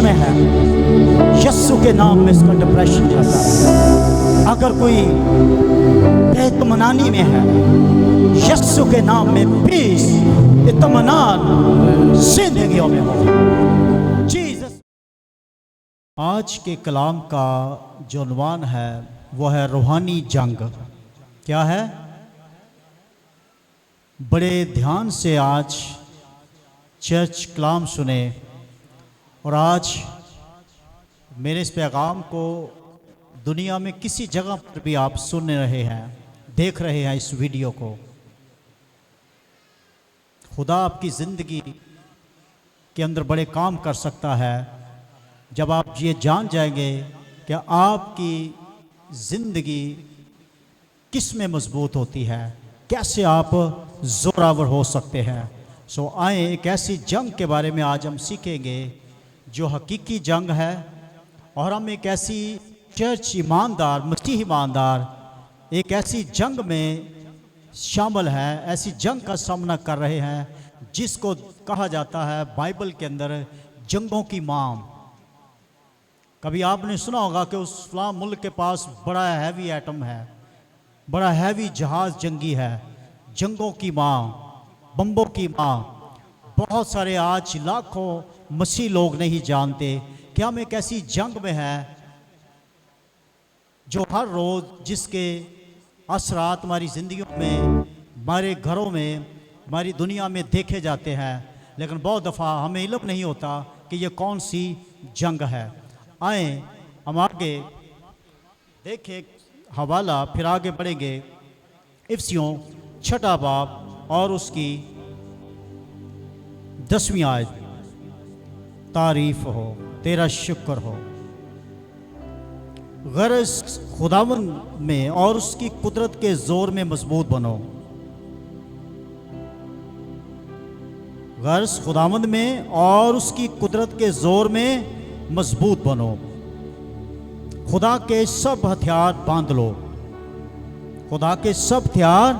میں ہے, یسوع کے نام میں اس کا ڈپریشن جاتا ہے. اگر کوئی بے اطمینانی میں ہے, یسوع کے نام میں پیس, اطمینان زندگیوں میں ہو. جیسس. آج کے کلام کا جو عنوان ہے وہ ہے روحانی جنگ. کیا ہے؟ بڑے دھیان سے آج چرچ کلام سنے, اور آج میرے اس پیغام کو دنیا میں کسی جگہ پر بھی آپ سن رہے ہیں, دیکھ رہے ہیں اس ویڈیو کو. خدا آپ کی زندگی کے اندر بڑے کام کر سکتا ہے جب آپ یہ جان جائیں گے کہ آپ کی زندگی کس میں مضبوط ہوتی ہے, کیسے آپ زوراور ہو سکتے ہیں. سو آئیں ایک ایسی جنگ کے بارے میں آج ہم سیکھیں گے جو حقیقی جنگ ہے, اور ہم ایک ایسی چرچ ایماندار, مسیحی ایماندار ایک ایسی جنگ میں شامل ہے, ایسی جنگ کا سامنا کر رہے ہیں جس کو کہا جاتا ہے بائبل کے اندر جنگوں کی ماں. کبھی آپ نے سنا ہوگا کہ اس فلاں ملک کے پاس بڑا ہیوی ایٹم ہے, بڑا ہیوی جہاز جنگی ہے. جنگوں کی ماں, بمبوں کی ماں. بہت سارے آج لاکھوں مسیح لوگ نہیں جانتے کہ ہم ایک ایسی جنگ میں ہیں جو ہر روز جس کے اثرات ہماری زندگیوں میں, ہمارے گھروں میں, ہماری دنیا میں دیکھے جاتے ہیں, لیکن بہت دفعہ ہمیں علم نہیں ہوتا کہ یہ کون سی جنگ ہے. آئیں ہم آگے دیکھیں حوالہ, پھر آگے بڑھیں گے. افسیوں 6 باب اور اس کی 10 آیت. تعریف ہو, تیرا شکر ہو. غرض خداوند میں اور اس کی قدرت کے زور میں مضبوط بنو. غرض خداوند میں اور اس کی قدرت کے زور میں مضبوط بنو. خدا کے سب ہتھیار باندھ لو, خدا کے سب ہتھیار,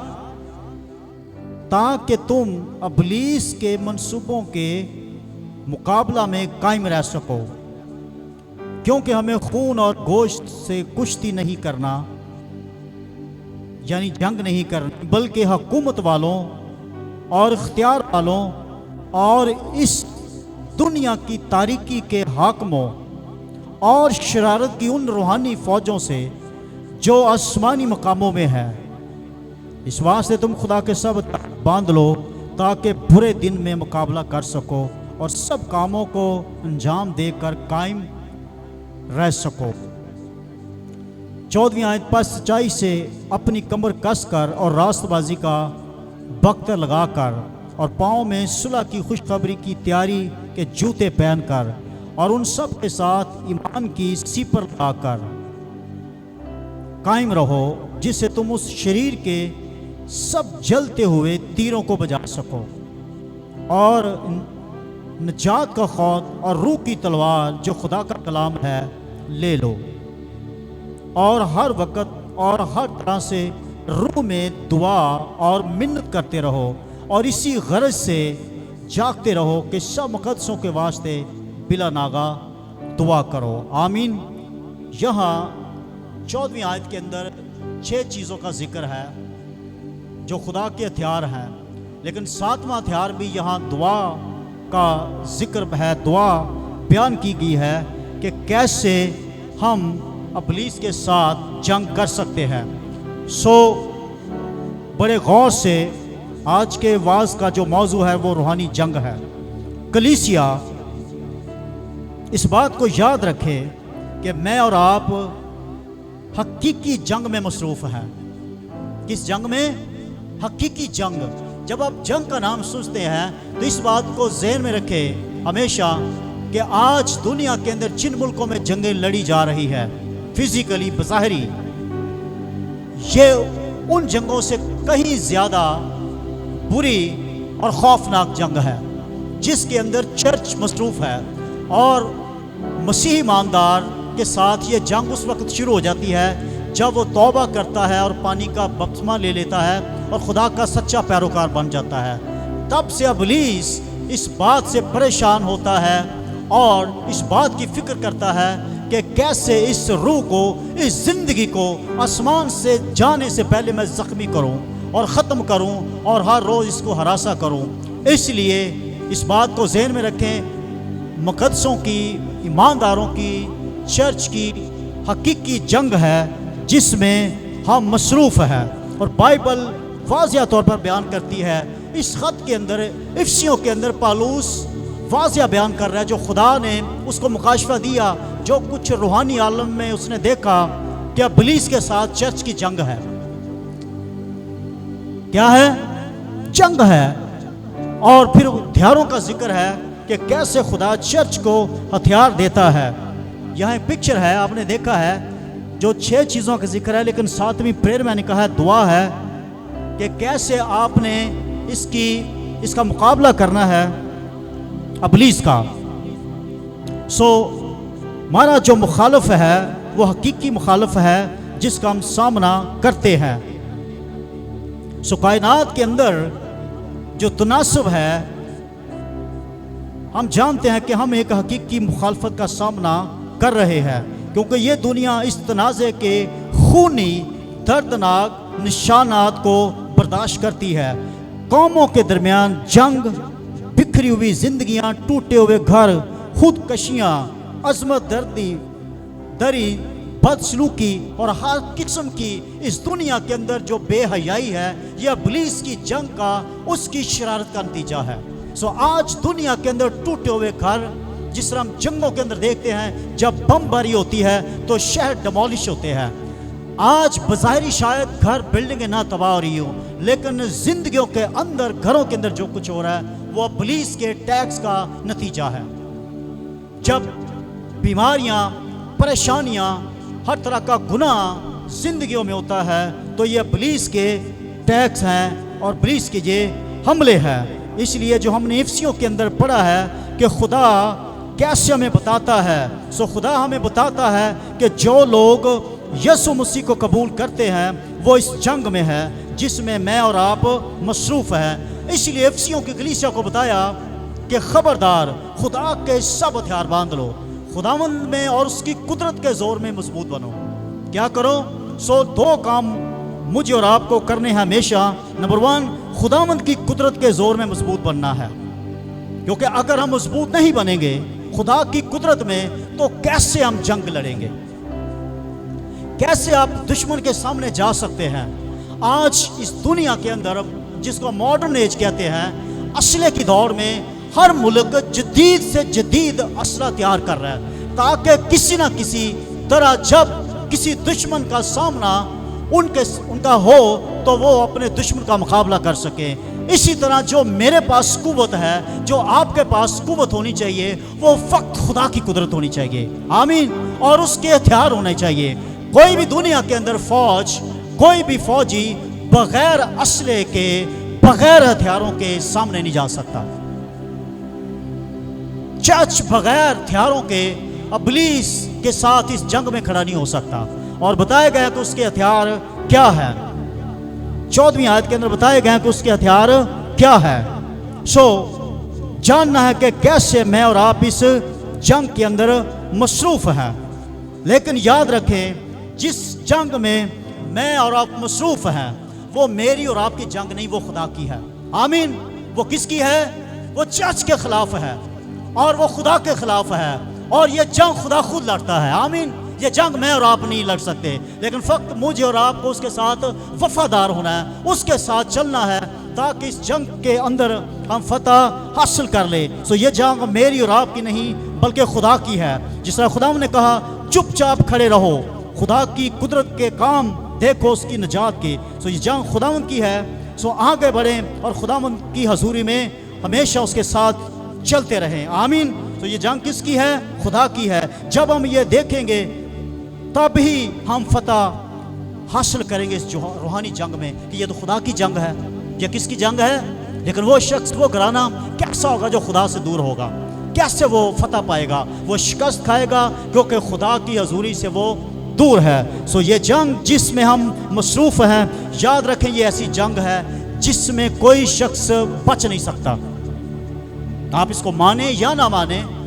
تاکہ تم ابلیس کے منصوبوں کے مقابلہ میں قائم رہ سکو. کیونکہ ہمیں خون اور گوشت سے کشتی نہیں کرنا, یعنی جنگ نہیں کرنا, بلکہ حکومت والوں اور اختیار والوں اور اس دنیا کی تاریکی کے حاکموں اور شرارت کی ان روحانی فوجوں سے جو آسمانی مقاموں میں ہے. اس واسطے تم خدا کے سب باندھ لو تاکہ برے دن میں مقابلہ کر سکو اور سب کاموں کو انجام دے کر قائم رہ سکو. 14 آیت. پس سچائی سے اپنی کمر کس کر اور راست بازی کا بختر لگا کر اور پاؤں میں صلح کی خوشخبری کی تیاری کے جوتے پہن کر اور ان سب کے ساتھ ایمان کی سیپر لگا کر قائم رہو, جس سے تم اس شریر کے سب جلتے ہوئے تیروں کو بجا سکو, اور نجات کا خود اور روح کی تلوار جو خدا کا کلام ہے لے لو. اور ہر وقت اور ہر طرح سے روح میں دعا اور منت کرتے رہو, اور اسی غرض سے جاگتے رہو کہ سب مقدسوں کے واسطے بلا ناغہ دعا کرو. آمین. یہاں 14 آیت کے اندر 6 چیزوں کا ذکر ہے جو خدا کے ہتھیار ہیں, لیکن 7واں ہتھیار بھی یہاں دعا کا ذکر ہے. دعا بیان کی گئی ہے کہ کیسے ہم ابلیس کے ساتھ جنگ کر سکتے ہیں. سو بڑے غور سے آج کے واعظ کا جو موضوع ہے وہ روحانی جنگ ہے. کلیسیا اس بات کو یاد رکھے کہ میں اور آپ حقیقی جنگ میں مصروف ہیں. کس جنگ میں؟ حقیقی جنگ. جب آپ جنگ کا نام سوچتے ہیں تو اس بات کو ذہن میں رکھیں ہمیشہ کہ آج دنیا کے اندر جن ملکوں میں جنگیں لڑی جا رہی ہے فزیکلی, بظاہری, یہ ان جنگوں سے کہیں زیادہ بری اور خوفناک جنگ ہے جس کے اندر چرچ مصروف ہے. اور مسیحی ایماندار کے ساتھ یہ جنگ اس وقت شروع ہو جاتی ہے جب وہ توبہ کرتا ہے اور پانی کا بپتسمہ لے لیتا ہے اور خدا کا سچا پیروکار بن جاتا ہے. تب سے ابلیس اس بات سے پریشان ہوتا ہے اور اس بات کی فکر کرتا ہے کہ کیسے اس روح کو، اس زندگی کو آسمان سے جانے سے پہلے میں زخمی کروں اور ختم کروں اور ہر روز اس کو ہراساں کروں۔ اس لیے اس بات کو ذہن میں رکھیں، مقدسوں کی، ایمانداروں کی، چرچ کی حقیقی جنگ ہے جس میں ہم مصروف ہیں، اور بائبل واضح طور پر بیان کرتی ہے۔ اس خط کے اندر، افسیوں کے اندر پالوس واضح بیان کر رہا ہے، جو خدا نے اس کو مکاشفہ دیا، جو کچھ روحانی عالم میں اس نے دیکھا کہ ابلیس کے ساتھ چرچ کی جنگ ہے۔ کیا ہے؟ جنگ ہے۔ اور پھر ہتھیاروں کا ذکر ہے کہ کیسے خدا چرچ کو ہتھیار دیتا ہے۔ یہاں ایک پکچر ہے، آپ نے دیکھا ہے، جو 6 چیزوں کا ذکر ہے، لیکن 7ویں پریئر میں نے کہا ہے، دعا ہے کہ کیسے آپ نے اس کا مقابلہ کرنا ہے ابلیس کا۔ ہمارا جو مخالف ہے وہ حقیقی مخالف ہے جس کا ہم سامنا کرتے ہیں۔ کائنات کے اندر جو تناسب ہے، ہم جانتے ہیں کہ ہم ایک حقیقی مخالفت کا سامنا کر رہے ہیں، کیونکہ یہ دنیا اس تنازع کے خونی دردناک نشانات کو برداشت کرتی ہے۔ قوموں کے درمیان جنگ، بکھری ہوئی زندگیاں، ٹوٹے ہوئے گھر، خودکشیاں، عظمت دری، بدسلوکی اور ہر قسم کی اس دنیا کے اندر جو بے حیائی ہے، یہ ابلیس کی جنگ کا، اس کی شرارت کا نتیجہ ہے۔ آج دنیا کے اندر ٹوٹے ہوئے گھر، جس طرح ہم جنگوں کے اندر دیکھتے ہیں، جب بم باری ہوتی ہے تو شہر ڈیمولش ہوتے ہیں۔ آج بظاہری شاید گھر، بلڈنگیں نہ تباہ ہو رہی ہوں، لیکن زندگیوں کے اندر، گھروں کے اندر جو کچھ ہو رہا ہے وہ ابلیس کے ٹیکس کا نتیجہ ہے۔ جب بیماریاں، پریشانیاں، ہر طرح کا گناہ زندگیوں میں ہوتا ہے تو یہ ابلیس کے ٹیکس ہیں اور ابلیس کے یہ حملے ہیں۔ اس لیے جو ہم نے افسیوں کے اندر پڑھا ہے کہ خدا کیسے ہمیں بتاتا ہے، خدا ہمیں بتاتا ہے کہ جو لوگ یسوع مسیح کو قبول کرتے ہیں وہ اس جنگ میں ہے جس میں میں اور آپ مصروف ہیں۔ اس لیے افسیوں کی کلیسیا کو بتایا کہ خبردار، خدا کے سب ہتھیار باندھ لو، خداوند میں اور اس کی قدرت کے زور میں مضبوط بنو۔ کیا کرو؟ 2 کام مجھے اور آپ کو کرنے ہیں ہمیشہ۔ نمبر 1، خداوند کی قدرت کے زور میں مضبوط بننا ہے، کیونکہ اگر ہم مضبوط نہیں بنیں گے خدا کی قدرت میں تو کیسے ہم جنگ لڑیں گے؟ کیسے آپ دشمن کے سامنے جا سکتے ہیں؟ آج اس دنیا کے اندر، جس کو ماڈرن ایج کہتے ہیں، اسلحے کی دور میں ہر ملک جدید سے جدید اسلحہ تیار کر رہا ہے، تاکہ کسی نہ کسی طرح جب کسی دشمن کا سامنا ان کا ہو تو وہ اپنے دشمن کا مقابلہ کر سکیں۔ اسی طرح جو میرے پاس قوت ہے، جو آپ کے پاس قوت ہونی چاہیے، وہ فقط خدا کی قدرت ہونی چاہیے، آمین، اور اس کے ہتھیار ہونے چاہیے۔ کوئی بھی دنیا کے اندر فوج، کوئی بھی فوجی بغیر اسلحے کے، بغیر ہتھیاروں کے سامنے نہیں جا سکتا۔ چرچ بغیر ہتھیاروں کے ابلیس کے ساتھ اس جنگ میں کھڑا نہیں ہو سکتا۔ اور بتایا گیا کہ اس کے ہتھیار کیا ہے، 14ویں آیت کے اندر بتایا گیا کہ اس کے ہتھیار کیا ہے۔ جاننا ہے کہ کیسے میں اور آپ اس جنگ کے اندر مصروف ہیں۔ لیکن یاد رکھیں، جس جنگ میں میں اور آپ مصروف ہیں وہ میری اور آپ کی جنگ نہیں، وہ خدا کی ہے، آمین۔ وہ کس کی ہے؟ وہ چرچ کے خلاف ہے اور وہ خدا کے خلاف ہے، اور یہ جنگ خدا خود لڑتا ہے، آمین۔ یہ جنگ میں اور آپ نہیں لڑ سکتے، لیکن فقط مجھے اور آپ کو اس کے ساتھ وفادار ہونا ہے، اس کے ساتھ چلنا ہے، تاکہ اس جنگ کے اندر ہم فتح حاصل کر لیں۔ یہ جنگ میری اور آپ کی نہیں بلکہ خدا کی ہے۔ جس طرح خدا نے کہا چپ چاپ کھڑے رہو، خدا کی قدرت کے کام دیکھو، اس کی نجات کے۔ یہ جنگ خداوند کی ہے، آگے بڑھیں اور خداوند کی حضوری میں ہمیشہ اس کے ساتھ چلتے رہیں، آمین۔ یہ جنگ کس کی ہے؟ خدا کی ہے۔ جب ہم یہ دیکھیں گے تب ہی ہم فتح حاصل کریں گے اس روحانی جنگ میں کہ یہ تو خدا کی جنگ ہے۔ یہ کس کی جنگ ہے؟ لیکن وہ شخص، وہ گھرانہ کیسا ہوگا جو خدا سے دور ہوگا؟ کیسے وہ فتح پائے گا؟ وہ شکست کھائے گا، کیونکہ خدا کی حضوری سے وہ دور ہے۔ یہ جنگ جس میں ہم مصروف ہیں، یاد رکھیں یہ ایسی جنگ ہے جس میں کوئی شخص بچ نہیں سکتا۔ آپ اس کو مانیں یا نہ مانیں،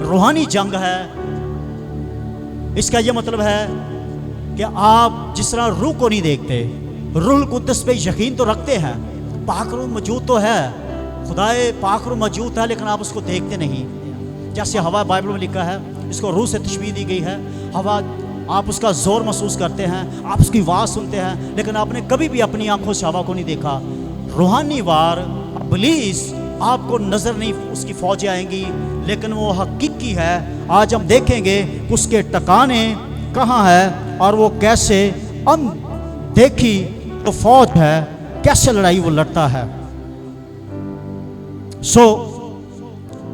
روحانی جنگ ہے، اس کا یہ مطلب ہے کہ آپ جس طرح روح کو نہیں دیکھتے، روح القدس پہ یقین تو رکھتے ہیں، پاک روح موجود تو ہے، خدائے پاک روح موجود ہے، لیکن آپ اس کو دیکھتے نہیں۔ جیسے ہوا بائبل میں لکھا ہے، اس کو روح سے تشبیہ دی گئی ہے، ہوا آپ اس کا زور محسوس کرتے ہیں، آپ اس کی آواز سنتے ہیں، لیکن آپ نے کبھی بھی اپنی آنکھوں سے ہوا کو نہیں دیکھا۔ روحانی وار ابلیس آپ کو نظر نہیں، اس کی فوجیں آئیں گی، لیکن وہ حقیقی ہے۔ آج ہم دیکھیں گے کہ اس کے ٹکانے کہاں ہے اور وہ کیسے ان دیکھی تو فوج ہے، کیسے لڑائی وہ لڑتا ہے۔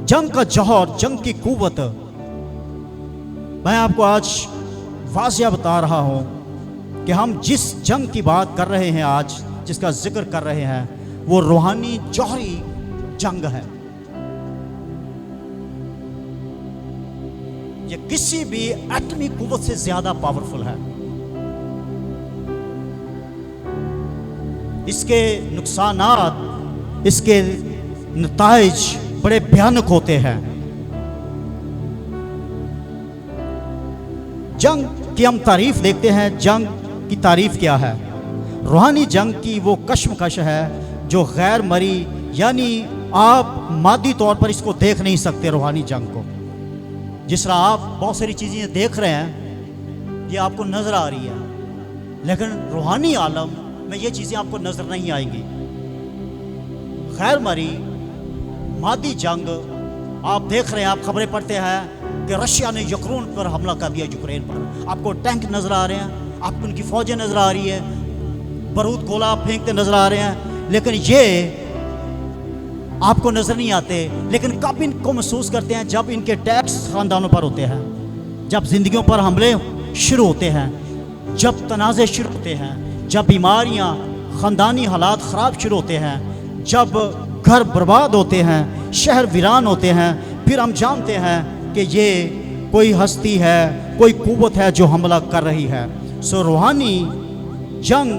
جنگ کا جوہر، جنگ کی قوت، میں آپ کو آج واضح بتا رہا ہوں کہ ہم جس جنگ کی بات کر رہے ہیں، آج جس کا ذکر کر رہے ہیں، وہ روحانی جوہری جنگ ہے۔ یہ کسی بھی ایٹمی قوت سے زیادہ پاورفل ہے۔ اس کے نقصانات، اس کے نتائج بڑے بھیانک ہوتے ہیں۔ جنگ کی ہم تعریف دیکھتے ہیں، جنگ کی تعریف کیا ہے؟ روحانی جنگ کی وہ کشمکش ہے جو غیر مرئی، یعنی آپ مادی طور پر اس کو دیکھ نہیں سکتے۔ روحانی جنگ کو جس طرح آپ بہت ساری چیزیں دیکھ رہے ہیں، یہ آپ کو نظر آ رہی ہے، لیکن روحانی عالم میں یہ چیزیں آپ کو نظر نہیں آئیں گی۔ غیر مرئی مادی جنگ آپ دیکھ رہے ہیں، آپ خبریں پڑھتے ہیں کہ رشیا نے یوکرین پر حملہ کر دیا، یوکرین پر۔ آپ کو ٹینک نظر آ رہے ہیں، آپ کو ان کی فوجیں نظر آ رہی ہے، بارود گولہ پھینکتے نظر آ رہے ہیں، لیکن یہ آپ کو نظر نہیں آتے۔ لیکن کب ان کو محسوس کرتے ہیں؟ جب ان کے ٹیکس خاندانوں پر ہوتے ہیں، جب زندگیوں پر حملے شروع ہوتے ہیں، جب تنازع شروع ہوتے ہیں، جب بیماریاں، خاندانی حالات خراب شروع ہوتے ہیں، جب گھر برباد ہوتے ہیں، شہر ویران ہوتے ہیں، پھر ہم جانتے ہیں کہ یہ کوئی ہستی ہے، کوئی قوت ہے جو حملہ کر رہی ہے۔ روحانی جنگ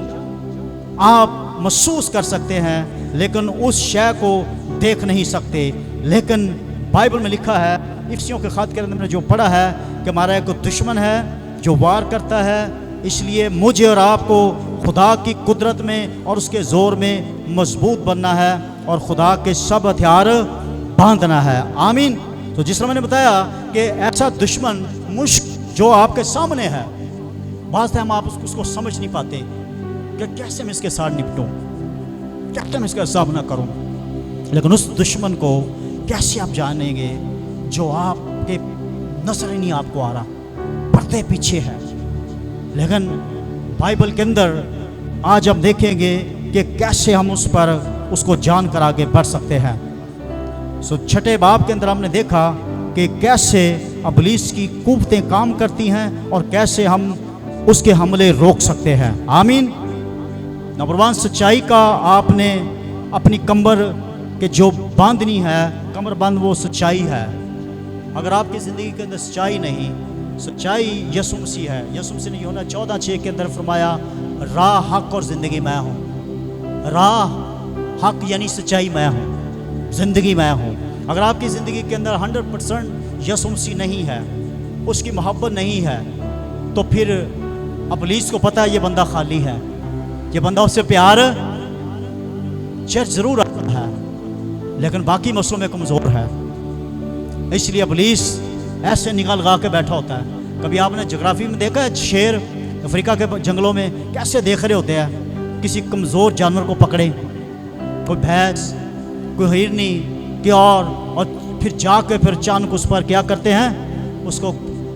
آپ محسوس کر سکتے ہیں، لیکن اس شے کو دیکھ نہیں سکتے۔ لیکن بائبل میں لکھا ہے، افسیوں کے خط کے اندر میں جو پڑھا ہے کہ ہمارا ایک دشمن ہے جو وار کرتا ہے، اس لیے مجھے اور آپ کو خدا کی قدرت میں اور اس کے زور میں مضبوط بننا ہے اور خدا کے سب ہتھیار باندھنا ہے۔ آمین۔ تو جس طرح میں نے بتایا کہ ایسا دشمن مشک جو آپ کے سامنے ہے، بعض ٹائم آپ اس کو سمجھ نہیں پاتے کہ کیسے میں اس کے ساتھ نپٹوں، کیسے میں اس کا سامنا کروں، لیکن اس دشمن کو کیسے آپ جانیں گے جو آپ کے نظر نہیں آپ کو آ رہا، پردے پیچھے ہے۔ لیکن بائبل کے اندر آج ہم دیکھیں گے کہ کیسے ہم اس کو جان کر آگے بڑھ سکتے ہیں۔ چھٹے باب کے اندر ہم نے دیکھا کہ کیسے ابلیس کی قوتیں کام کرتی ہیں اور کیسے ہم اس کے حملے روک سکتے ہیں۔ آمین۔ نمبر 1، سچائی کا آپ نے اپنی کمر کے جو باندھنی ہے، کمر بند وہ سچائی ہے۔ اگر آپ کی زندگی کے اندر سچائی نہیں، سچائی یسوع مسیح ہے۔ یسوع مسیح نے یوحنا 14:6 کے اندر فرمایا، راہ، حق اور زندگی میں ہوں۔ راہ، حق یعنی سچائی میں ہوں، زندگی میں ہوں۔ اگر آپ کی زندگی کے اندر 100% یسوع مسیح نہیں ہے، اس کی محبت نہیں ہے، تو پھر ابلیس کو پتہ ہے یہ بندہ خالی ہے، یہ بندہ اس سے پیار چرچ ضرور رکھتا ہے لیکن باقی مسئلوں میں کمزور ہے۔ اس لیے ابلیس ایسے نگاہ لگا کے بیٹھا ہوتا ہے۔ کبھی آپ نے جغرافی میں دیکھا ہے شیر افریقہ کے جنگلوں میں کیسے دیکھ رہے ہوتے ہیں کسی کمزور جانور کو پکڑے، کوئی بھینس، کوئی ہرنی، کوئی اور پھر جا کے پھر اچانک اس پر کیا کرتے ہیں، اس کو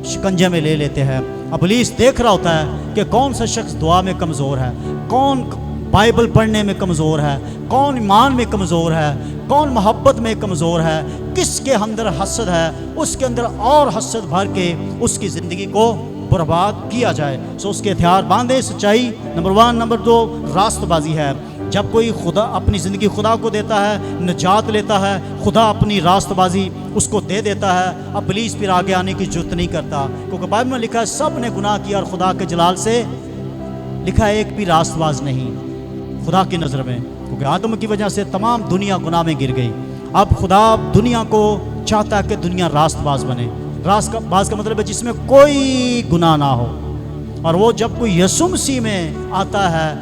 شکنجے میں لے لیتے ہیں۔ ابلیس دیکھ رہا ہوتا ہے کہ کون سا شخص دعا میں کمزور ہے، کون بائبل پڑھنے میں کمزور ہے، کون ایمان میں کمزور ہے، کون محبت میں کمزور ہے، کس کے اندر حسد ہے، اس کے اندر اور حسد بھر کے اس کی زندگی کو برباد کیا جائے۔ اس کے ہتھیار باندھے، سچائی نمبر 1۔ نمبر 2، راست بازی ہے۔ جب کوئی خدا اپنی زندگی خدا کو دیتا ہے، نجات لیتا ہے، خدا اپنی راست بازی اس کو دے دیتا ہے، ابلیس پھر آگے آنے کی جرات نہیں کرتا، کیونکہ بائبل میں لکھا ہے سب نے گناہ کیا اور خدا کے جلال سے لکھا ہے ایک بھی راست باز نہیں خدا کی نظر میں، کیونکہ آدم کی وجہ سے تمام دنیا گناہ میں گر گئی۔ اب خدا دنیا کو چاہتا ہے کہ دنیا راست باز بنے. راست باز کا مطلب ہے جس میں کوئی گناہ نہ ہو. اور وہ جب کوئی یسوع مسیح میں آتا ہے,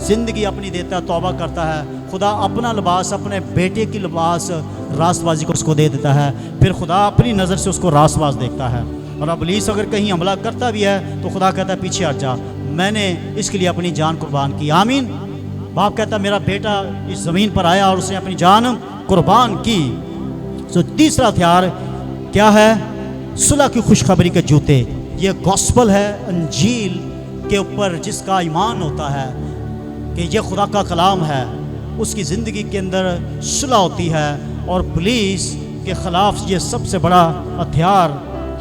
زندگی اپنی دیتا ہے, توبہ کرتا ہے, خدا اپنا لباس, اپنے بیٹے کی لباس راست بازی کو اس کو دے دیتا ہے. پھر خدا اپنی نظر سے اس کو راست باز دیکھتا ہے. اور ابلیس اگر کہیں حملہ کرتا بھی ہے تو خدا کہتا ہے پیچھے ہٹ جا, میں نے اس کے لیے اپنی جان قربان کی. آمین. باپ کہتا ہے میرا بیٹا اس زمین پر آیا اور اس نے اپنی جان قربان کی. تیسرا ہتھیار کیا ہے؟ صلح کی خوشخبری کے جوتے. یہ گوسپل ہے, انجیل کے اوپر جس کا ایمان ہوتا ہے کہ یہ خدا کا کلام ہے, اس کی زندگی کے اندر صلح ہوتی ہے. اور پولیس کے خلاف یہ سب سے بڑا ہتھیار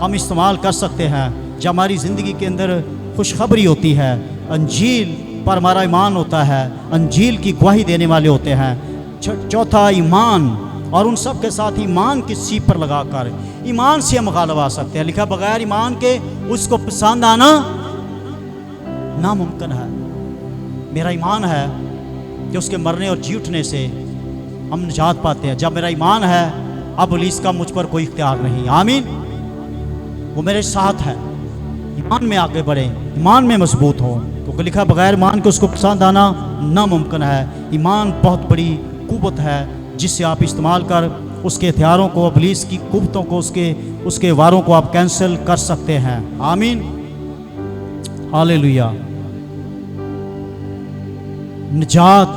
ہم استعمال کر سکتے ہیں جب ہماری زندگی کے اندر خوشخبری ہوتی ہے, انجیل پر ہمارا ایمان ہوتا ہے, انجیل کی گواہی دینے والے ہوتے ہیں. چوتھا ایمان, اور ان سب کے ساتھ ایمان کی سیپ پر لگا کر ایمان سے ہم غالب آ سکتے ہیں. لکھا بغیر ایمان کے اس کو پسند آنا ناممکن ہے. میرا ایمان ہے کہ اس کے مرنے اور جی اٹھنے سے ہم نجات پاتے ہیں. جب میرا ایمان ہے اب پولیس کا مجھ پر کوئی اختیار نہیں. آمین. وہ میرے ساتھ ہے. ایمان میں آگے بڑھیں, ایمان میں مضبوط ہو, کیونکہ لکھا بغیر ایمان کے اس کو پسند آنا ناممکن ہے. ایمان بہت بڑی قوت ہے جس سے آپ استعمال کر اس کے ہتھیاروں کو, ابلیس کی قوتوں کو, اس کے واروں کو آپ کینسل کر سکتے ہیں. آمین. ہاللیلویہ. نجات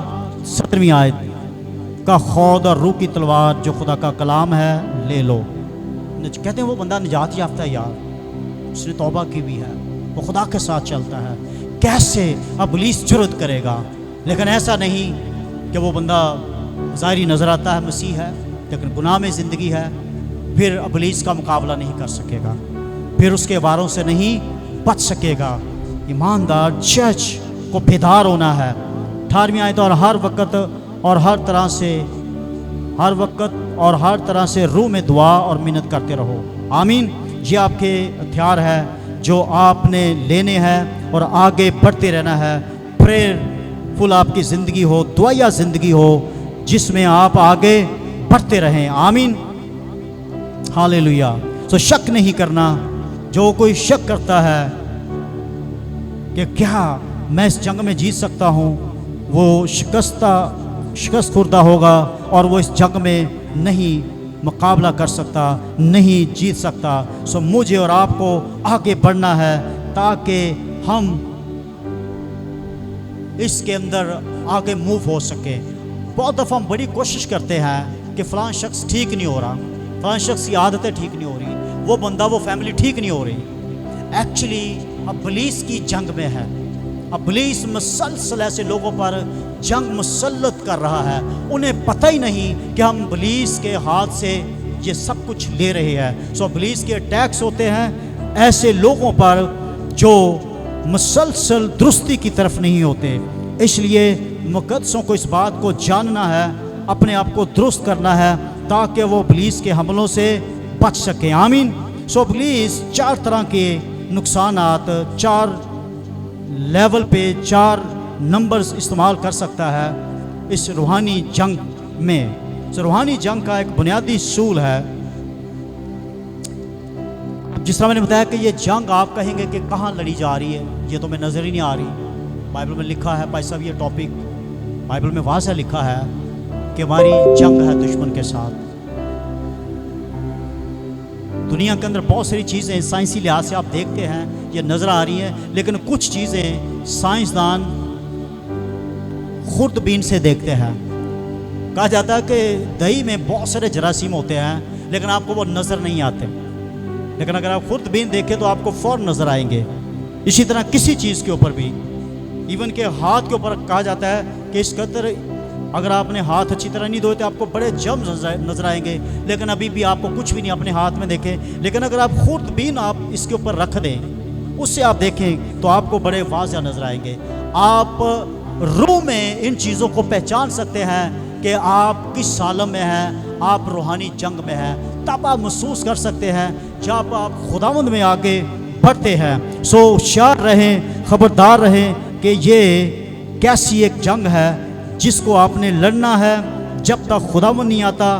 17ویں آیت کا خود اور روح کی تلوار جو خدا کا کلام ہے لے لو. کہتے ہیں وہ بندہ نجات یافتہ ہے یار, اس نے توبہ کی بھی ہے, وہ خدا کے ساتھ چلتا ہے. کیسے ابلیس جرأت کرے گا؟ لیکن ایسا نہیں کہ وہ بندہ ظاہری نظر آتا ہے مسیح ہے لیکن گناہ میں زندگی ہے, پھر ابلیس کا مقابلہ نہیں کر سکے گا, پھر اس کے واروں سے نہیں بچ سکے گا. ایماندار جج کو بیدار ہونا ہے. 18ویں آیت, اور ہر وقت اور ہر طرح سے روح میں دعا اور منت کرتے رہو. آمین. یہ آپ کے ہتھیار ہے جو آپ نے لینے ہیں اور آگے بڑھتے رہنا ہے. پریئر فل آپ کی زندگی ہو, دعائیا زندگی ہو جس میں آپ آگے بڑھتے رہیں. آمین. ہاللیلویہ. شک نہیں کرنا. جو کوئی شک کرتا ہے کہ کیا میں اس جنگ میں جیت سکتا ہوں, وہ شکست خوردہ ہوگا اور وہ اس جنگ میں نہیں مقابلہ کر سکتا, نہیں جیت سکتا. مجھے اور آپ کو آگے بڑھنا ہے تاکہ ہم اس کے اندر آگے موو ہو سکے. بہت دفعہ ہم بڑی کوشش کرتے ہیں کہ فلاں شخص ٹھیک نہیں ہو رہا, فلاں شخص کی عادتیں ٹھیک نہیں ہو رہی, وہ بندہ وہ فیملی ٹھیک نہیں ہو رہی. ایکچولی ابلیس کی جنگ میں ہے. ابلیس مسلسل ایسے لوگوں پر جنگ مسلط کر رہا ہے, انہیں پتہ ہی نہیں کہ ہم ابلیس کے ہاتھ سے یہ سب کچھ لے رہے ہیں. ابلیس کے اٹیکس ہوتے ہیں ایسے لوگوں پر جو مسلسل درستی کی طرف نہیں ہوتے. اس لیے مقدسوں کو اس بات کو جاننا ہے, اپنے آپ کو درست کرنا ہے تاکہ وہ ابلیس کے حملوں سے بچ سکیں. آمین. ابلیس 4 طرح کے نقصانات, 4 لیول پہ 4 نمبرز استعمال کر سکتا ہے اس روحانی جنگ میں. روحانی جنگ کا ایک بنیادی اصول ہے, جس طرح میں نے بتایا کہ یہ جنگ آپ کہیں گے کہ کہاں لڑی جا رہی ہے, یہ تو میں نظر ہی نہیں آ رہی. بائبل میں لکھا ہے بھائی صاحب, یہ ٹاپک بائبل میں واضح لکھا ہے کہ ہماری جنگ ہے دشمن کے ساتھ. دنیا کے اندر بہت ساری چیزیں سائنسی لحاظ سے آپ دیکھتے ہیں یہ نظر آ رہی ہیں, لیکن کچھ چیزیں سائنسدان خوردبین سے دیکھتے ہیں. کہا جاتا ہے کہ دہی میں بہت سارے جراثیم ہوتے ہیں لیکن آپ کو وہ نظر نہیں آتے, لیکن اگر آپ خوردبین دیکھیں تو آپ کو فوراً نظر آئیں گے. اسی طرح کسی چیز کے اوپر بھی, ایون کہ ہاتھ کے اوپر کہا جاتا ہے کہ اس قدر اگر آپ نے ہاتھ اچھی طرح نہیں دھوئے تو آپ کو بڑے جرمز نظر آئیں گے, لیکن ابھی بھی آپ کو کچھ بھی نہیں اپنے ہاتھ میں دیکھیں. لیکن اگر آپ خوردبین آپ اس کے اوپر رکھ دیں, اس سے آپ دیکھیں تو آپ کو بڑے واضح نظر آئیں گے. آپ روح میں ان چیزوں کو پہچان سکتے ہیں کہ آپ کس عالم میں ہیں, آپ روحانی جنگ میں ہیں. تب آپ محسوس کر سکتے ہیں جب آپ خداوند میں آگے بڑھتے ہیں. ہوشیار رہیں, خبردار رہیں کہ یہ کیسی ایک جنگ ہے جس کو آپ نے لڑنا ہے جب تک خداوند نہیں آتا.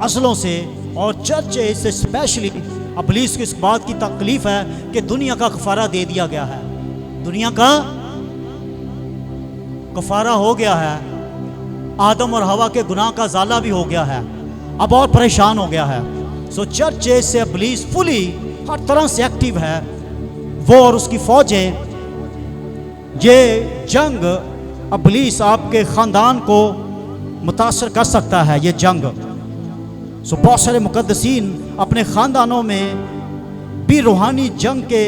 اصلوں سے، اور چرچ سے اسپیشلی ابلیس کو اس بات کی تکلیف ہے کہ دنیا کا کفارہ دے دیا گیا ہے، دنیا کا کفارہ ہو گیا ہے، آدم اور ہوا کے گناہ کا ازالہ بھی ہو گیا ہے، اب اور پریشان ہو گیا ہے۔ سو چرچ سے ابلیس فلی ہر طرح سے ایکٹیو ہے، وہ اور اس کی فوجیں۔ یہ جنگ ابلیس آپ کے خاندان کو متاثر کر سکتا ہے، یہ جنگ۔ سو بہت سارے مقدسین اپنے خاندانوں میں بھی روحانی جنگ کے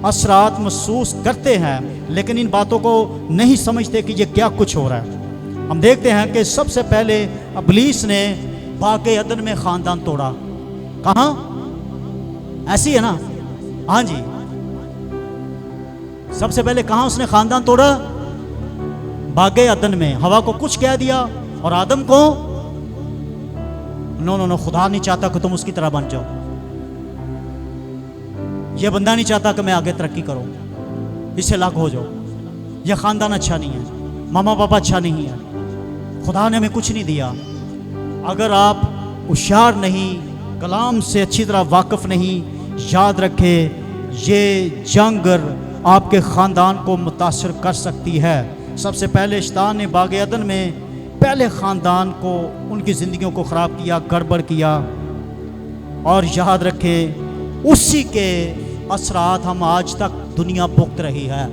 اثرات محسوس کرتے ہیں، لیکن ان باتوں کو نہیں سمجھتے کہ یہ کیا کچھ ہو رہا ہے۔ ہم دیکھتے ہیں کہ سب سے پہلے ابلیس نے باغ عدن میں خاندان توڑا۔ کہاں؟ ایسی ہے نا؟ ہاں جی، سب سے پہلے کہاں اس نے خاندان توڑا؟ باغ عدن میں۔ ہوا کو کچھ کہہ دیا اور آدم کو نو، خدا نہیں چاہتا کہ تم اس کی طرح بن جاؤ، یہ بندہ نہیں چاہتا کہ میں آگے ترقی کروں، اس سے الگ ہو جاؤ، یہ خاندان اچھا نہیں ہے، ماما پاپا اچھا نہیں ہے، خدا نے ہمیں کچھ نہیں دیا۔ اگر آپ ہوشیار نہیں، کلام سے اچھی طرح واقف نہیں، یاد رکھے یہ جنگ آپ کے خاندان کو متاثر کر سکتی ہے۔ سب سے پہلے شیطان نے باغ عدن میں پہلے خاندان کو، ان کی زندگیوں کو خراب کیا، گڑبڑ کیا، اور یاد رکھے اسی کے اثرات ہم آج تک دنیا بھگت رہی ہے۔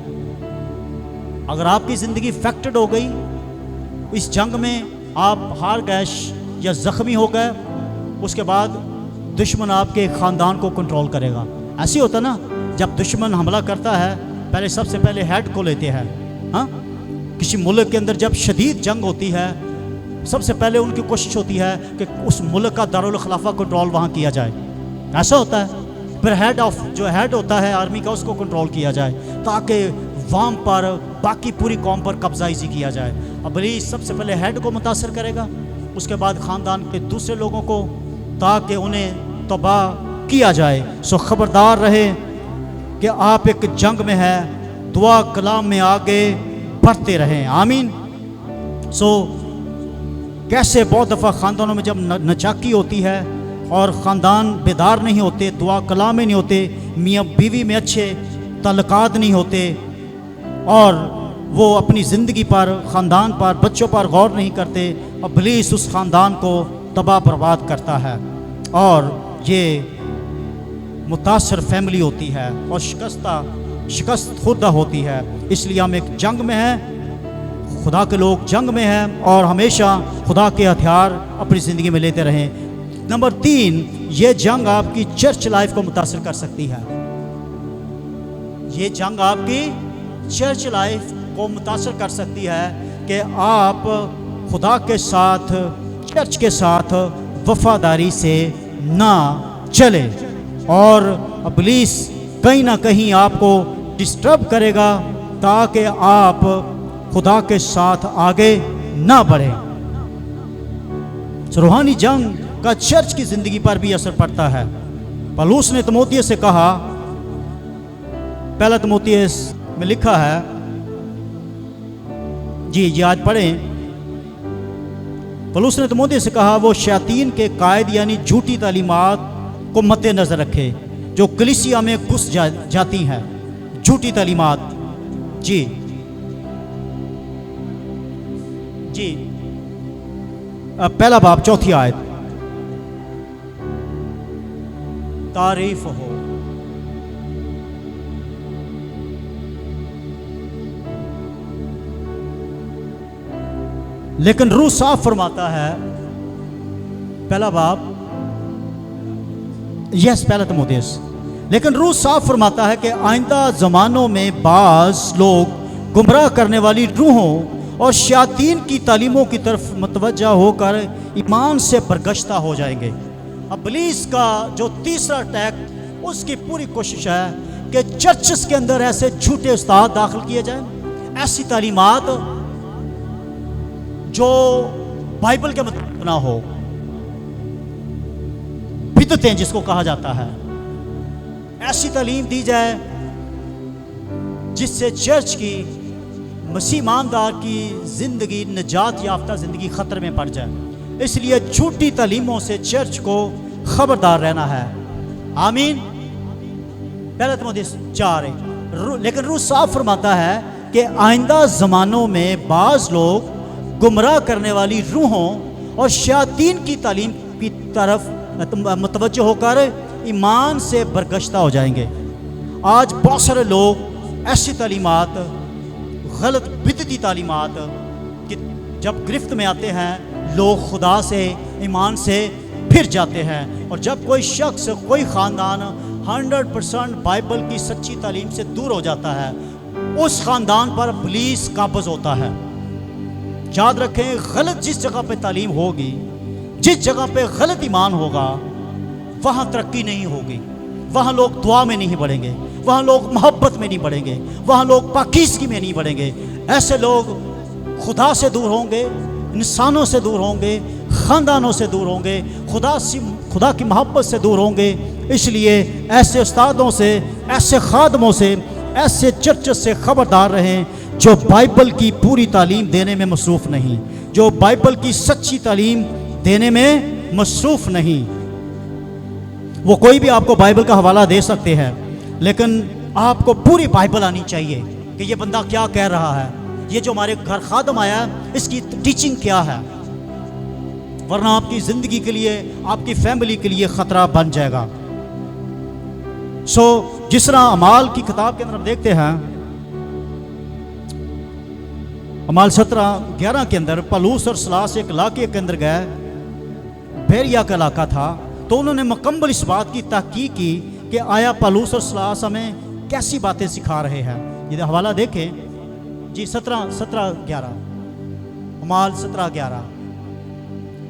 اگر آپ کی زندگی افیکٹڈ ہو گئی اس جنگ میں، آپ ہار گئے یا زخمی ہو گئے، اس کے بعد دشمن آپ کے خاندان کو کنٹرول کرے گا۔ ایسے ہوتا نا، جب دشمن حملہ کرتا ہے پہلے سب سے پہلے ہیڈ کو لیتے ہیں۔ ہاں، کسی ملک کے اندر جب شدید جنگ ہوتی ہے، سب سے پہلے ان کی کوشش ہوتی ہے کہ اس ملک کا دارالخلافہ کنٹرول وہاں کیا جائے، ایسا ہوتا ہے۔ پھر جو ہیڈ ہوتا ہے آرمی کا، اس کو کنٹرول کیا جائے تاکہ وہاں پر باقی پوری قوم پر قبضہ ایزی کیا جائے۔ ابلیس سب سے پہلے ہیڈ کو متاثر کرے گا، اس کے بعد خاندان کے دوسرے لوگوں کو، تاکہ انہیں تباہ کیا جائے۔ سو خبردار رہے کہ آپ ایک جنگ میں ہیں، دعا کلام میں آگے بڑھتے رہیں، آمین۔ سو کیسے بہت دفعہ خاندانوں میں جب نچاکی ہوتی ہے اور خاندان بیدار نہیں ہوتے، دعا کلام میں نہیں ہوتے، میاں بیوی میں اچھے تعلقات نہیں ہوتے، اور وہ اپنی زندگی پر، خاندان پر، بچوں پر غور نہیں کرتے، ابلیس اس خاندان کو تباہ برباد کرتا ہے، اور یہ متاثر فیملی ہوتی ہے اور شکست خوردہ ہوتی ہے۔ اس لیے ہم ایک جنگ میں ہیں، خدا کے لوگ جنگ میں ہیں، اور ہمیشہ خدا کے ہتھیار اپنی زندگی میں لیتے رہیں۔ نمبر 3، یہ جنگ آپ کی چرچ لائف کو متاثر کر سکتی ہے۔ یہ جنگ آپ کی چرچ لائف کو متاثر کر سکتی ہے کہ آپ خدا کے ساتھ، چرچ کے ساتھ وفاداری سے نہ چلے، اور ابلیس کہیں نہ کہیں آپ کو ڈسٹرب کرے گا تاکہ آپ خدا کے ساتھ آگے نہ بڑھیں۔ روحانی جنگ کا چرچ کی زندگی پر بھی اثر پڑتا ہے۔ پولس نے تیموتھیوس سے کہا، پہلا تیموتھیوس میں لکھا ہے، جی آج پڑھیں۔ پولس نے تیموتھیوس سے کہا وہ شیاطین کے قائد یعنی جھوٹی تعلیمات کو مد نظر رکھے جو کلیسیا میں گھس جاتی ہیں، جھوٹی تعلیمات۔ جی پہلا باب 4 آیت، تعریف ہو۔ لیکن روح صاف فرماتا ہے، پہلا باب، پہلا تیموتھیوس، لیکن روح صاف فرماتا ہے کہ آئندہ زمانوں میں بعض لوگ گمراہ کرنے والی روحوں اور شیاطین کی تعلیموں کی طرف متوجہ ہو کر ایمان سے برگشتہ ہو جائیں گے۔ ابلیس کا جو تیسرا اٹیک، اس کی پوری کوشش ہے کہ چرچز کے اندر ایسے جھوٹے استاد داخل کیے جائیں، ایسی تعلیمات جو بائبل کے مطابق نہ ہو، بدعتیں جس کو کہا جاتا ہے، ایسی تعلیم دی جائے جس سے چرچ کی، مسیح ایماندار کی زندگی، نجات یافتہ زندگی خطرے میں پڑ جائے۔ اس لیے جھوٹی تعلیموں سے چرچ کو خبردار رہنا ہے. آمین. پہلے تیموتھی 4. لیکن روح صاف فرماتا ہے کہ آئندہ زمانوں میں بعض لوگ گمراہ کرنے والی روحوں اور شیاطین کی تعلیم کی طرف متوجہ ہو کر ایمان سے برگشتہ ہو جائیں گے. آج بہت سارے لوگ ایسی تعلیمات، غلط بدعتی تعلیمات کہ جب گرفت میں آتے ہیں لوگ خدا سے، ایمان سے پھر جاتے ہیں. اور جب کوئی شخص، کوئی خاندان 100% بائبل کی سچی تعلیم سے دور ہو جاتا ہے، اس خاندان پر ابلیس قابض ہوتا ہے. یاد رکھیں، غلط جس جگہ پہ تعلیم ہوگی، جس جگہ پہ غلط ایمان ہوگا، وہاں ترقی نہیں ہوگی، وہاں لوگ دعا میں نہیں بڑھیں گے، وہاں لوگ محبت میں نہیں بڑھیں گے، وہاں لوگ پاکیزگی میں نہیں بڑھیں گے. ایسے لوگ خدا سے دور ہوں گے، انسانوں سے دور ہوں گے، خاندانوں سے دور ہوں گے، خدا کی محبت سے دور ہوں گے. اس لیے ایسے استادوں سے، ایسے خادموں سے، ایسے چرچ سے خبردار رہیں جو بائبل کی پوری تعلیم دینے میں مصروف نہیں، جو بائبل کی سچی تعلیم دینے میں مصروف نہیں. وہ کوئی بھی آپ کو بائبل کا حوالہ دے سکتے ہیں، لیکن آپ کو پوری بائبل آنی چاہیے کہ یہ بندہ کیا کہہ رہا ہے، یہ جو ہمارے گھر خادم آیا اس کی ٹیچنگ کیا ہے، ورنہ آپ کی زندگی کے لیے، آپ کی فیملی کے لیے خطرہ بن جائے گا. جس طرح اعمال کی کتاب کے اندر ہم دیکھتے ہیں، اعمال 17:11 کے اندر پالوس اور سلاس ایک علاقے کے اندر گئے، بیریا کا علاقہ تھا. تو انہوں نے مکمل اس بات کی تحقیق کی کہ آیا پالوس اور سلاس ہمیں کیسی باتیں سکھا رہے ہیں. یہ حوالہ دیکھیں جی، 17:11 اعمال 17:11.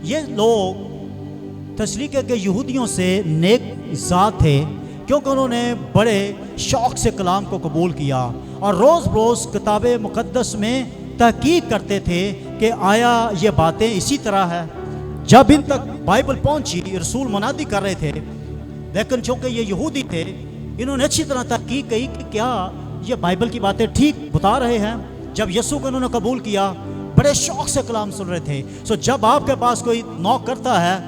یہ لوگ تسلیقہ کے یہودیوں سے نیک ذات تھے، کیونکہ انہوں نے بڑے شوق سے کلام کو قبول کیا اور روز روز کتاب مقدس میں تحقیق کرتے تھے کہ آیا یہ باتیں اسی طرح ہے. جب ان تک بائبل پہنچی، رسول منادی کر رہے تھے، لیکن چونکہ یہ یہودی تھے، انہوں نے اچھی طرح تحقیق کی کہ کیا یہ بائبل کی باتیں ٹھیک بتا رہے ہیں. جب یسوع کو انہوں نے قبول کیا، بڑے شوق سے کلام سن رہے تھے. جب آپ کے پاس کوئی نوک کرتا ہے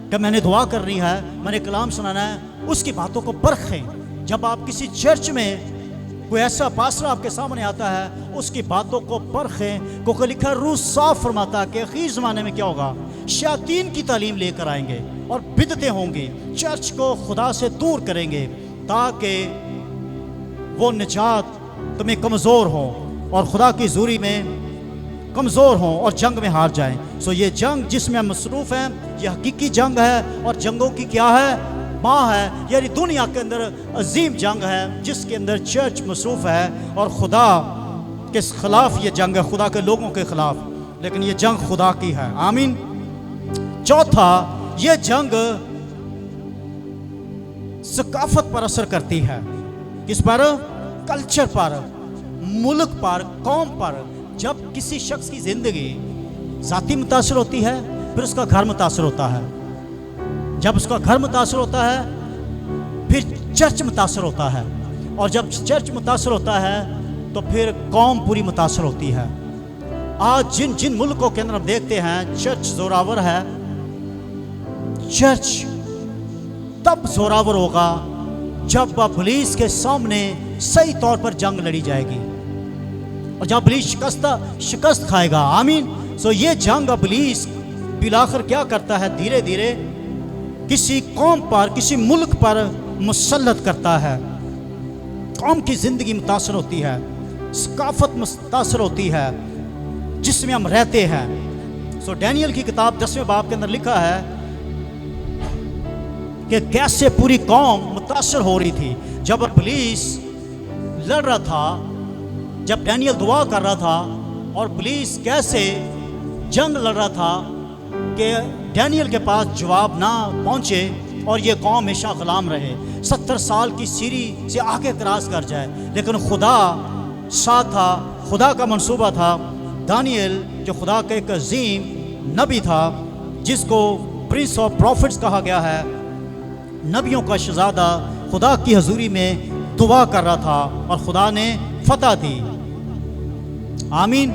کہ میں نے دعا کرنی ہے، میں نے کلام سنانا ہے، اس کی باتوں کو پرکھیں. جب آپ کسی چرچ میں کوئی ایسا پاسٹر آپ کے سامنے آتا ہے، اس کی باتوں کو پرکھیں، کیونکہ لکھا ہے روح صاف فرماتا ہے کہ اخیر زمانے میں کیا ہوگا، شیاطین کی تعلیم لے کر آئیں گے اور بدعتیں ہوں گی، چرچ کو خدا سے دور کریں گے تاکہ وہ نجات تمہیں کمزور ہوں اور خدا کی حضوری میں کمزور ہوں اور جنگ میں ہار جائیں. یہ جنگ جس میں ہم مصروف ہیں، یہ حقیقی جنگ ہے، اور جنگوں کی کیا ہے، ماں ہے. یعنی دنیا کے اندر عظیم جنگ ہے جس کے اندر چرچ مصروف ہے، اور خدا کے خلاف یہ جنگ ہے، خدا کے لوگوں کے خلاف، لیکن یہ جنگ خدا کی ہے. آمین. چوتھا، یہ جنگ ثقافت پر اثر کرتی ہے. کس پر؟ کلچر پر، ملک پر، قوم پر. جب کسی شخص کی زندگی ذاتی متاثر ہوتی ہے، پھر اس کا گھر متاثر ہوتا ہے. جب اس کا گھر متاثر ہوتا ہے، پھر چرچ متاثر ہوتا ہے، اور جب چرچ متاثر ہوتا ہے تو پھر قوم پوری متاثر ہوتی ہے. آج جن ملکوں کے اندر ہم دیکھتے ہیں چرچ زوراور ہے، چرچ تب زوراور ہوگا جب ابلیس کے سامنے صحیح طور پر جنگ لڑی جائے گی، اور جب ابلیس شکست کھائے گا. آمین. یہ جنگ ابلیس بالآخر کیا کرتا ہے، دھیرے دھیرے کسی قوم پر، کسی ملک پر مسلط کرتا ہے. قوم کی زندگی متاثر ہوتی ہے، ثقافت متاثر ہوتی ہے جس میں ہم رہتے ہیں. ڈینیل کی کتاب 10ویں باب کے اندر لکھا ہے کہ کیسے پوری قوم متاثر ہو رہی تھی جب ابلیس لڑ رہا تھا، جب ڈینیل دعا کر رہا تھا، اور ابلیس کیسے جنگ لڑ رہا تھا کہ ڈینیل کے پاس جواب نہ پہنچے اور یہ قوم ہمیشہ غلام رہے، 70 سال کی سیری سے آگے کراس کر جائے. لیکن خدا ساتھ تھا، خدا کا منصوبہ تھا. دانیل جو خدا کا ایک عظیم نبی تھا، جس کو پرنس آف پروفٹس کہا گیا ہے، نبیوں کا شہزادہ، خدا کی حضوری میں دعا کر رہا تھا اور خدا نے فتح دی. آمین.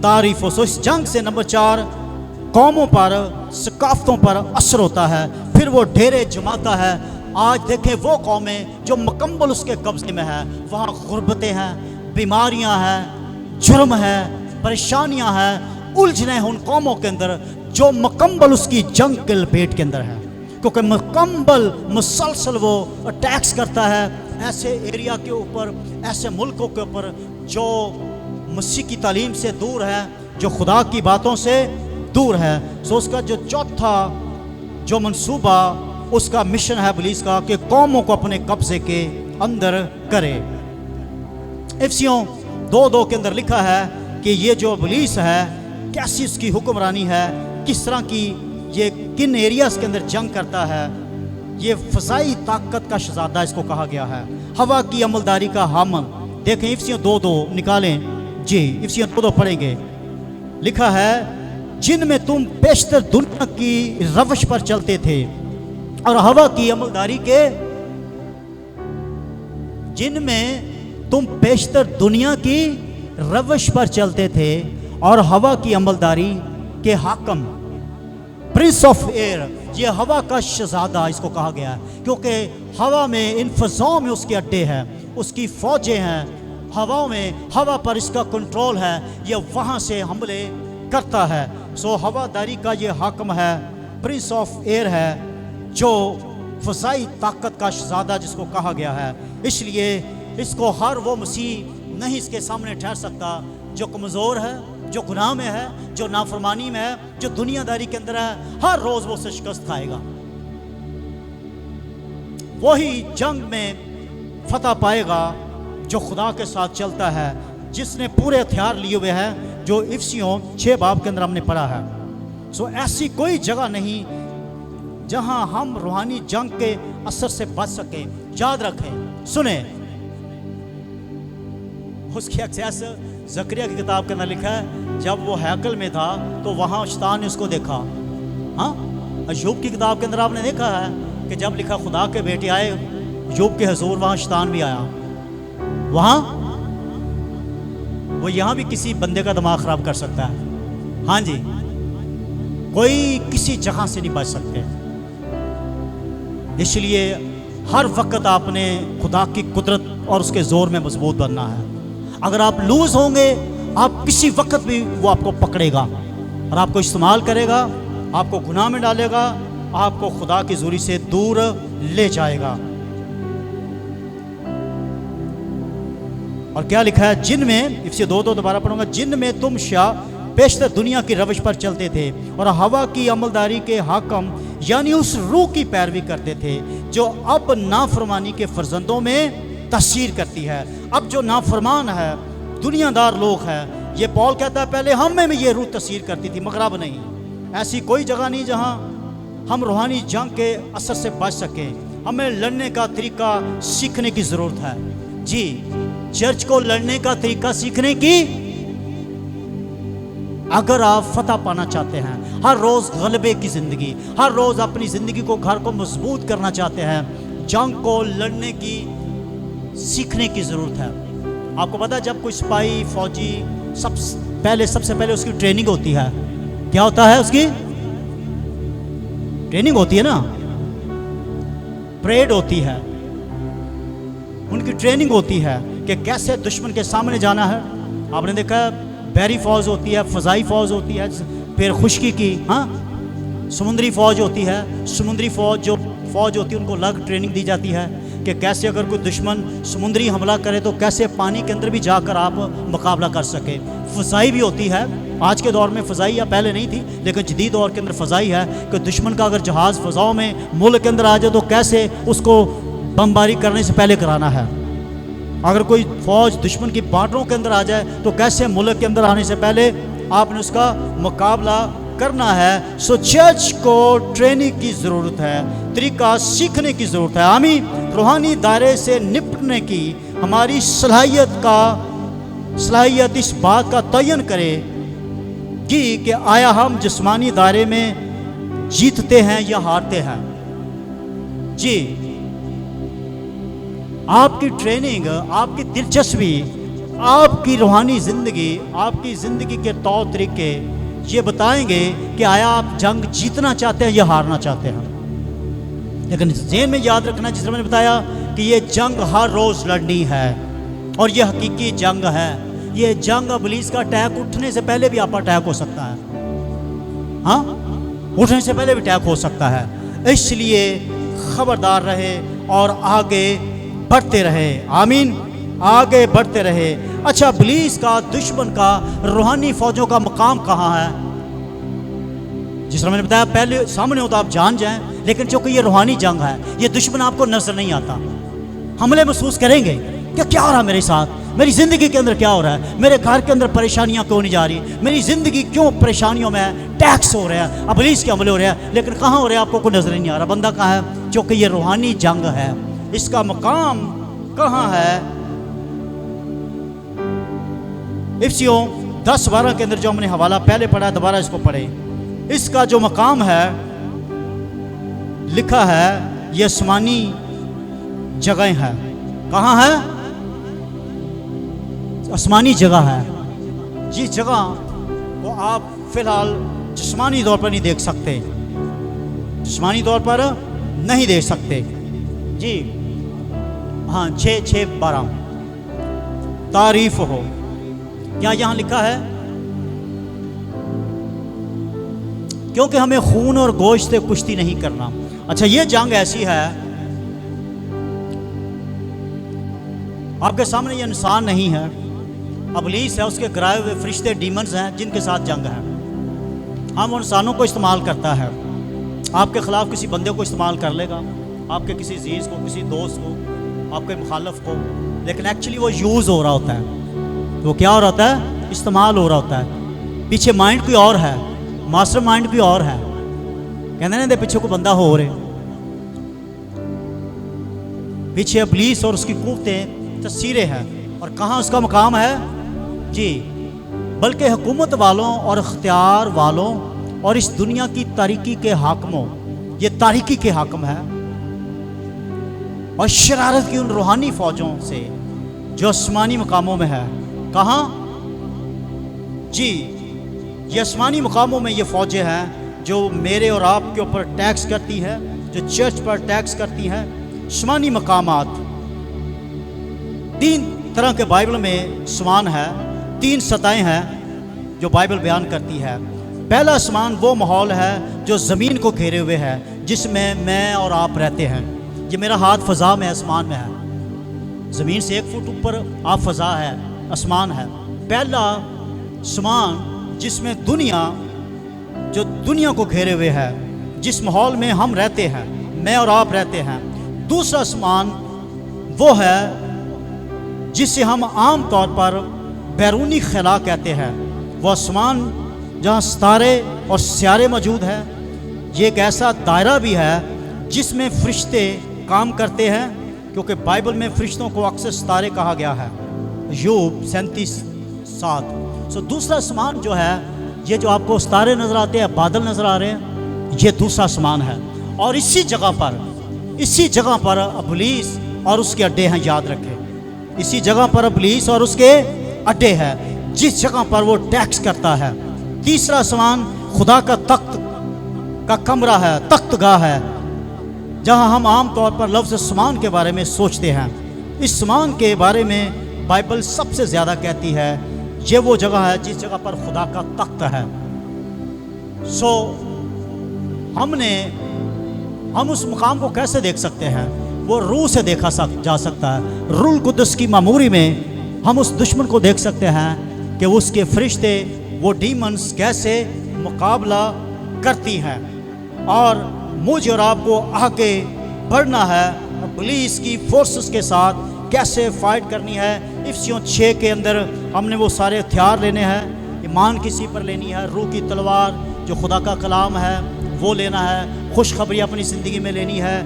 تعریف ہو. اس جنگ سے نمبر 4 قوموں پر ثقافتوں پر اثر ہوتا ہے، پھر وہ ڈیرے جماتا ہے۔ آج دیکھیں وہ قومیں جو مکمل اس کے قبضے میں ہے، وہاں غربتیں ہیں، بیماریاں ہیں، جرم ہے، پریشانیاں ہیں، الجھنیں ان قوموں کے اندر جو مکمل اس کی جنگ کے لپیٹ کے اندر ہے، کیونکہ مکمل مسلسل وہ اٹیکس کرتا ہے ایسے ایریا کے اوپر، ایسے ملکوں کے اوپر جو مسیح کی تعلیم سے دور ہے، جو خدا کی باتوں سے دور ہے۔ سو اس کا جو چوتھا جو منصوبہ اس کا مشن ہے ابلیس کا کہ قوموں کو اپنے قبضے کے اندر کرے۔ افسیوں 2:2 کے اندر لکھا ہے کہ یہ جو ابلیس ہے کیسی اس کی حکمرانی ہے، کس طرح کی یہ کن ایریاز کے اندر جنگ کرتا ہے۔ یہ فضائی طاقت کا شہزادہ اس کو کہا گیا ہے، ہوا کی عملداری کا حامل۔ دیکھیں افسیوں 2:2 نکالیں جی، افسیوں 2:2 پڑھیں گے، لکھا ہے جن میں تم بیشتر دنیا کی روش پر چلتے تھے اور ہوا کی عملداری کے، جن میں تم بیشتر دنیا کی روش پر چلتے تھے اور ہوا کی عملداری کے حاکم، پرنس آف ایئر، یہ ہوا کا شہزادہ اس کو کہا گیا ہے، کیونکہ ہوا میں ان فضاؤں میں اس کے اڈے ہیں، اس کی فوجیں ہیں، ہواؤں میں ہوا پر اس کا کنٹرول ہے، یہ وہاں سے حملے کرتا ہے۔ سو ہواداری کا یہ حاکم ہے، پرنس آف ایئر ہے، جو فضائی طاقت کا شہزادہ جس کو کہا گیا ہے۔ اس لیے اس کو ہر وہ مسیح نہیں اس کے سامنے ٹھہر سکتا جو کمزور ہے، جو گناہ میں ہے، جو نافرمانی میں ہے، جو دنیا داری کے اندر ہے۔ ہر روز وہ سے شکست کھائے گا، وہی جنگ میں فتح پائے گا جو خدا کے ساتھ چلتا ہے، جس نے پورے ہتھیار لیے ہوئے ہیں، جو افسیوں 6 باب کے اندر ہم نے پڑھا ہے۔ سو ایسی کوئی جگہ نہیں جہاں ہم روحانی جنگ کے اثر سے بچ سکیں۔ یاد رکھیں، سنیں، اس کی ایکسیس زکریا کی کتاب کے اندر لکھا ہے جب وہ ہیکل میں تھا تو وہاں شیطان نے اس کو دیکھا۔ ہاں، ایوب کی کتاب کے اندر آپ نے دیکھا ہے کہ جب لکھا خدا کے بیٹے آئے ایوب کے حضور، وہاں شیطان بھی آیا۔ وہاں وہ یہاں بھی کسی بندے کا دماغ خراب کر سکتا ہے۔ ہاں جی، کوئی کسی جگہ سے نہیں بچ سکتے۔ اس لیے ہر وقت آپ نے خدا کی قدرت اور اس کے زور میں مضبوط بننا ہے۔ اگر آپ لوز ہوں گے، آپ کسی وقت بھی وہ آپ کو پکڑے گا اور آپ کو استعمال کرے گا، آپ کو گناہ میں ڈالے گا، آپ کو خدا کی حضوری سے دور لے جائے گا۔ اور کیا لکھا ہے؟ جن میں، افسی 2:2 دوبارہ پڑھوں گا، جن میں تم بیشتر دنیا کی روش پر چلتے تھے اور ہوا کی عملداری کے حاکم، یعنی اس روح کی پیروی کرتے تھے جو اب نافرمانی کے فرزندوں میں تاثیر کرتی ہے۔ اب جو نافرمان ہے، دنیا دار لوگ ہیں، یہ پول کہتا ہے پہلے ہم میں یہ روح تاثیر کرتی تھی، مگر اب نہیں۔ ایسی کوئی جگہ نہیں جہاں ہم روحانی جنگ کے اثر سے بچ سکیں۔ ہمیں لڑنے کا طریقہ سیکھنے کی ضرورت ہے۔ جی، چرچ کو لڑنے کا طریقہ سیکھنے کی، اگر آپ فتح پانا چاہتے ہیں، ہر روز غلبے کی زندگی، ہر روز اپنی زندگی کو، گھر کو مضبوط کرنا چاہتے ہیں، جنگ کو لڑنے کی سیکھنے کی ضرورت ہے۔ آپ کو پتا ہے جب کوئی سپاہی، فوجی، سب سے پہلے اس کی ٹریننگ ہوتی ہے۔ کیا ہوتا ہے؟ اس کی ٹریننگ ہوتی ہے نا، پریڈ ہوتی ہے، ان کی ٹریننگ ہوتی ہے کہ کیسے دشمن کے سامنے جانا ہے۔ آپ نے دیکھا ہے بحری فوج ہوتی ہے، فضائی فوج ہوتی ہے، پھر خشکی کی، ہاں، سمندری فوج ہوتی ہے۔ سمندری فوج جو فوج ہوتی ہے ان کو الگ ٹریننگ دی جاتی ہے کہ کیسے اگر کوئی دشمن سمندری حملہ کرے تو کیسے پانی کے اندر بھی جا کر آپ مقابلہ کر سکیں۔ فضائی بھی ہوتی ہے، آج کے دور میں فضائی یا پہلے نہیں تھی، لیکن جدید دور کے اندر فضائی ہے کہ دشمن کا اگر جہاز فضاؤں میں ملک کے اندر آ جائے تو کیسے اس کو بمباری کرنے سے پہلے کرانا ہے۔ اگر کوئی فوج دشمن کی بارڈروں کے اندر آ جائے تو کیسے ملک کے اندر آنے سے پہلے آپ نے اس کا مقابلہ کرنا ہے۔ سو چرچ کو ٹریننگ کی ضرورت ہے، طریقہ سیکھنے کی ضرورت ہے۔ آمین۔ روحانی دائرے سے نپٹنے کی ہماری صلاحیت اس بات کا تعین کرے گی کہ آیا ہم جسمانی دائرے میں جیتتے ہیں یا ہارتے ہیں۔ جی، آپ کی ٹریننگ، آپ کی دلچسپی، آپ کی روحانی زندگی، آپ کی زندگی کے طور طریقے یہ بتائیں گے کہ آیا آپ جنگ جیتنا چاہتے ہیں یا ہارنا چاہتے ہیں. لیکن ذہن میں یاد رکھنا، جس طرح میں نے بتایا کہ یہ جنگ ہر روز لڑنی ہے اور یہ حقیقی جنگ ہے. یہ جنگ ابلیس کا اٹیک اٹھنے سے پہلے بھی آپ پر اٹیک ہو سکتا ہے. ہاں، اٹھنے سے پہلے بھی اٹیک ہو سکتا ہے. اس لیے خبردار رہے اور آگے بڑھتے رہے. آمین، آگے بڑھتے رہے. اچھا، ابلیس کا، دشمن کا روحانی فوجوں کا مقام کہاں ہے؟ جس طرح میں نے بتایا پہلے سامنے ہو تو آپ جان جائیں، لیکن چونکہ یہ روحانی جنگ ہے، یہ دشمن آپ کو نظر نہیں آتا. حملے محسوس کریں گے کہ کیا ہو رہا ہے میرے ساتھ، میری زندگی کے اندر کیا ہو رہا ہے، میرے گھر کے اندر پریشانیاں کیوں نہیں جا رہی، میری زندگی کیوں پریشانیوں میں ہے، ٹیکس ہو رہا ہے، ابلیس کے حملے ہو رہے ہیں، لیکن کہاں ہو رہے ہیں آپ کو کوئی نظر نہیں آ رہا. بندہ کہاں ہے؟ چونکہ یہ روحانی جنگ ہے. اس کا مقام کہاں ہے؟ افسیوں 10:12 کے اندر جو ہم نے حوالہ پہلے پڑھا، دوبارہ اس کو پڑھیں. اس کا جو مقام ہے لکھا ہے یہ آسمانی جگہیں ہیں. کہاں ہے؟ آسمانی جگہ ہے. جس جگہ کو آپ فی الحال جسمانی طور پر نہیں دیکھ سکتے، جسمانی طور پر نہیں دیکھ سکتے. جی ہاں، 6:12 تعریف ہو. کیا یہاں لکھا ہے؟ کیونکہ ہمیں خون اور گوشت سے کشتی نہیں کرنا. اچھا، یہ جنگ ایسی ہے، آپ کے سامنے یہ انسان نہیں ہے، ابلیس ہے، اس کے گرائے ہوئے فرشتے ڈیمنز ہیں جن کے ساتھ جنگ ہے. ہم انسانوں کو استعمال کرتا ہے. آپ کے خلاف کسی بندے کو استعمال کر لے گا، آپ کے کسی عزیز کو، کسی دوست کو، آپ کے مخالف کو، لیکن ایکچولی وہ یوز ہو رہا ہوتا ہے. وہ کیا ہو رہا ہوتا ہے؟ استعمال ہو رہا ہوتا ہے. پیچھے مائنڈ کوئی اور ہے، ماسٹر مائنڈ کوئی اور ہے. کہتے ہیں نا پیچھے کو بندہ ہو رہے، پیچھے ابلیس اور اس کی قوتیں تصویریں ہیں. اور کہاں اس کا مقام ہے؟ جی، بلکہ حکومت والوں اور اختیار والوں اور اس دنیا کی تاریکی کے حاکموں، یہ تاریکی کے حاکم ہے، اور شرارت کی ان روحانی فوجوں سے جو آسمانی مقاموں میں ہے. کہاں؟ جی، یہ آسمانی مقاموں میں یہ فوجیں ہیں جو میرے اور آپ کے اوپر ٹیکس کرتی ہے، جو چرچ پر ٹیکس کرتی ہے. آسمانی مقامات 3 طرح کے بائبل میں آسمان ہے، 3 سطحیں ہیں جو بائبل بیان کرتی ہے. پہلا آسمان وہ ماحول ہے جو زمین کو گھیرے ہوئے ہے، جس میں میں اور آپ رہتے ہیں. یہ میرا ہاتھ فضا میں آسمان میں ہے، زمین سے 1 فٹ اوپر آپ فضا ہے، آسمان ہے. پہلا آسمان جس میں دنیا، جو دنیا کو گھیرے ہوئے ہے، جس ماحول میں ہم رہتے ہیں، میں اور آپ رہتے ہیں. دوسرا آسمان وہ ہے جسے ہم عام طور پر بیرونی خلا کہتے ہیں. وہ آسمان جہاں ستارے اور سیارے موجود ہیں. یہ ایک ایسا دائرہ بھی ہے جس میں فرشتے کام کرتے ہیں، کیونکہ بائبل میں فرشتوں کو اکثر ستارے کہا گیا ہے. یوب 37:7. دوسرا آسمان جو ہے، یہ جو آپ کو ستارے نظر آتے ہیں، بادل نظر آ رہے ہیں، یہ دوسرا آسمان ہے. اور اسی جگہ پر ابلیس اور اس کے اڈے ہیں. یاد رکھیں، اسی جگہ پر ابلیس اور اس کے اڈے ہیں، جس جگہ پر وہ ٹیکس کرتا ہے. تیسرا آسمان خدا کا تخت کا کمرہ ہے، تخت گاہ ہے، جہاں ہم عام طور پر لفظ آسمان کے بارے میں سوچتے ہیں. اس آسمان کے بارے میں بائبل سب سے زیادہ کہتی ہے یہ وہ جگہ ہے جس جگہ پر خدا کا تخت ہے. ہم اس مقام کو کیسے دیکھ سکتے ہیں؟ وہ روح سے دیکھا جا سکتا ہے. روح القدس کی معموری میں ہم اس دشمن کو دیکھ سکتے ہیں کہ اس کے فرشتے، وہ ڈیمنز کیسے مقابلہ کرتی ہیں، اور مجھے اور آپ کو آگے بڑھنا ہے، ابلیس کی فورسز کے ساتھ کیسے فائٹ کرنی ہے. افسیوں 6 کے اندر ہم نے وہ سارے ہتھیار لینے ہیں. ایمان کسی پر لینی ہے، روح کی تلوار جو خدا کا کلام ہے وہ لینا ہے، خوشخبری اپنی زندگی میں لینی ہے،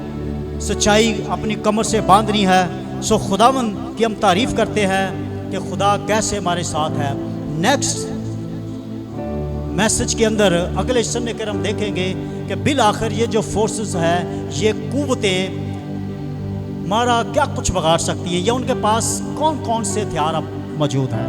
سچائی اپنی کمر سے باندھنی ہے. خداوند کی ہم تعریف کرتے ہیں کہ خدا کیسے ہمارے ساتھ ہے. نیکسٹ میسج کے اندر اگلے سننے کے ہم دیکھیں گے کہ بالآخر یہ جو فورسز ہے، یہ قوتیں ہمارا کیا کچھ بگاڑ سکتی ہے، یا ان کے پاس کون کون سے ہتھیار اب موجود ہیں.